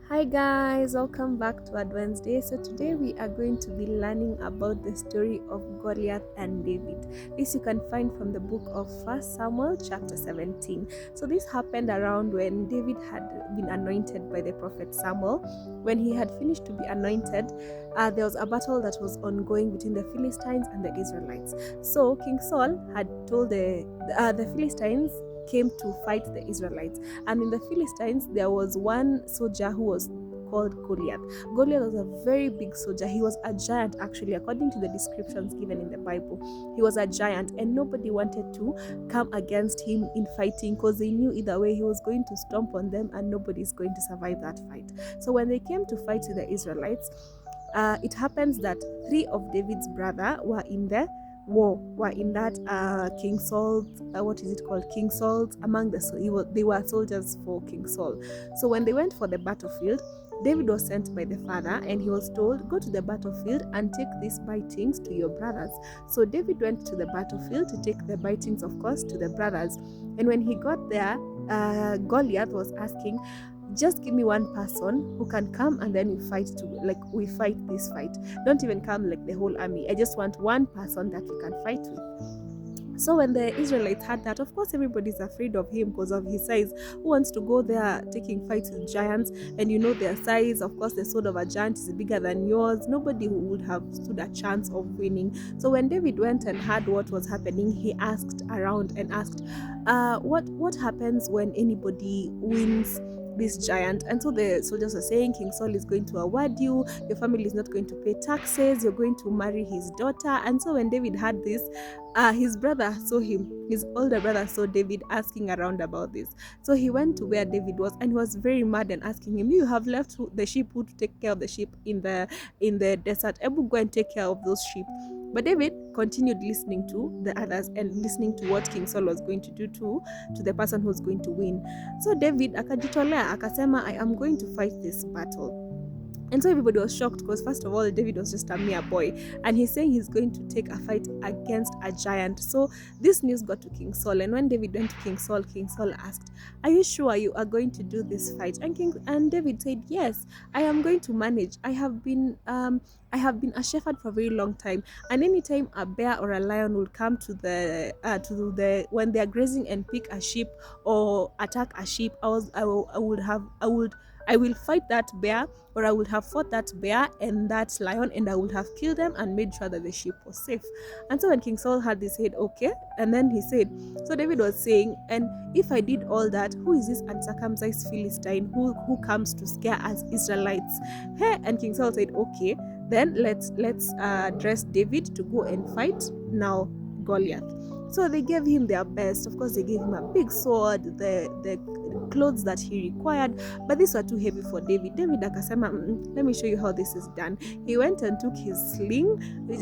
Hi guys, welcome back to Wednesday. So today we are going to be learning about the story of Goliath and David. This you can find from the book of 1 Samuel chapter 17. So this happened around when David had been anointed by the prophet Samuel. When he had finished to be anointed, there was a battle that was ongoing between the Philistines and the Israelites. So King Saul had told the Philistines came to fight the Israelites. And in the Philistines, there was one soldier who was called Goliath. Goliath was a very big soldier. He was a giant, actually, according to the descriptions given in the Bible. He was a giant, and nobody wanted to come against him in fighting because they knew either way he was going to stomp on them and nobody's going to survive that fight. So when they came to fight the Israelites, it happens that three of David's brother were in the war, were in that King Saul's King Saul's among they were soldiers for King Saul. So when they went for the battlefield, David was sent by the father and he was told, go to the battlefield and take these bitings to your brothers. So David went to the battlefield to take the bitings, of course, to the brothers. And when he got there, Goliath was asking, just give me one person who can come and then we fight this fight. Don't even come like the whole army. I just want one person that we can fight with. So when the Israelites had that, of course everybody's afraid of him because of his size. Who wants to go there taking fights with giants? And you know their size, of course the sword of a giant is bigger than yours. Nobody who would have stood a chance of winning. So when David went and heard what was happening, he asked around and asked, what happens when anybody wins this giant? And so the soldiers are saying, King Saul is going to award you, your family is not going to pay taxes, you're going to marry his daughter. And so when David had this, his brother saw him, his older brother saw David asking around about this. So he went to where David was and he was very mad and asking him, you have left the sheep, who to take care of the sheep in the desert? Ebu, go and take care of those sheep. But David continued listening to the others and listening to what King Saul was going to do to the person who's going to win. So David akajitolea akasema, I am going to fight this battle. And so everybody was shocked because first of all, David was just a mere boy and he's saying he's going to take a fight against a giant. So this news got to King Saul, and when David went to King Saul asked, are you sure you are going to do this fight? And David said, yes, I am going to manage. I have been a shepherd for a very long time, and anytime a bear or a lion will come to the when they are grazing and pick a sheep or attack a sheep, I will fight that bear, or I would have fought that bear and that lion, and I would have killed them and made sure that the sheep was safe. And so when King Saul had this, he said, okay. And then he said, so David was saying, and if I did all that, who is this uncircumcised Philistine who comes to scare us Israelites? Hey, and King Saul said, okay, then let's dress David to go and fight now Goliath. So they gave him their best. Of course, they gave him a big sword, the clothes that he required, but these were too heavy for David. David akasema, let me show you how this is done. He went and took his sling.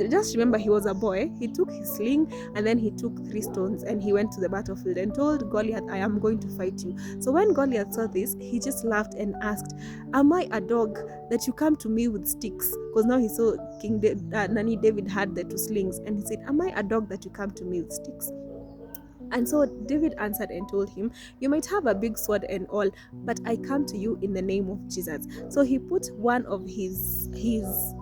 Just remember, he was a boy. He took his sling and then he took 3 stones and he went to the battlefield and told Goliath, I am going to fight you. So when Goliath saw this, he just laughed and asked, am I a dog that you come to me with sticks? Because now he saw David had the 2 slings, and he said, am I a dog that you come to me with sticks? And so David answered and told him, you might have a big sword and all, but I come to you in the name of Jesus. So he put one of his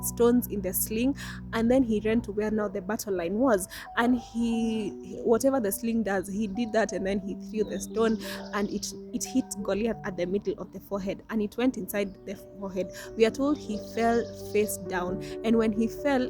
stones in the sling, and then he ran to where now the battle line was, and he whatever the sling does, he did that, and then he threw the stone, and it hit Goliath at the middle of the forehead, and it went inside the forehead. We are told he fell face down, and when he fell,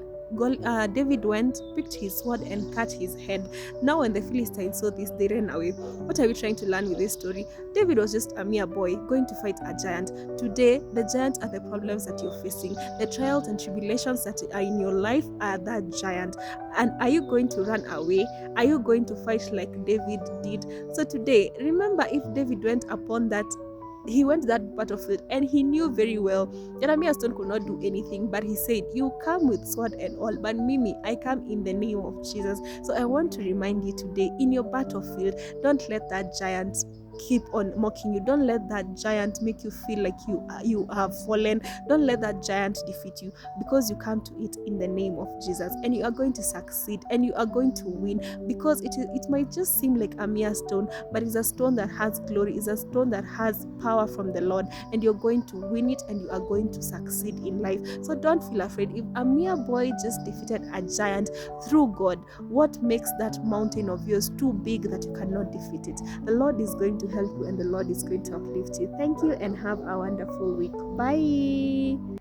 David went, picked his sword and cut his head. Now when the Philistines saw this, they ran away. What are we trying to learn with this story? David was just a mere boy going to fight a giant. Today, the giants are the problems that you're facing. The trials and tribulations that are in your life are that giant. And are you going to run away? Are you going to fight like David did? So today, remember, if David went upon that, he went to that battlefield and he knew very well Jeremiah Stone could not do anything, but he said, you come with sword and all, but Mimi, I come in the name of Jesus. So I want to remind you today, in your battlefield, don't let that giant keep on mocking you. Don't let that giant make you feel like you have fallen. Don't let that giant defeat you, because you come to it in the name of Jesus, and you are going to succeed, and you are going to win, because it might just seem like a mere stone, but it's a stone that has glory, it's a stone that has power from the Lord, and you're going to win it, and you are going to succeed in life. So don't feel afraid. If a mere boy just defeated a giant through God, what makes that mountain of yours too big that you cannot defeat it? The Lord is going to help you, and the Lord is going to uplift you. Thank you, and have a wonderful week. Bye.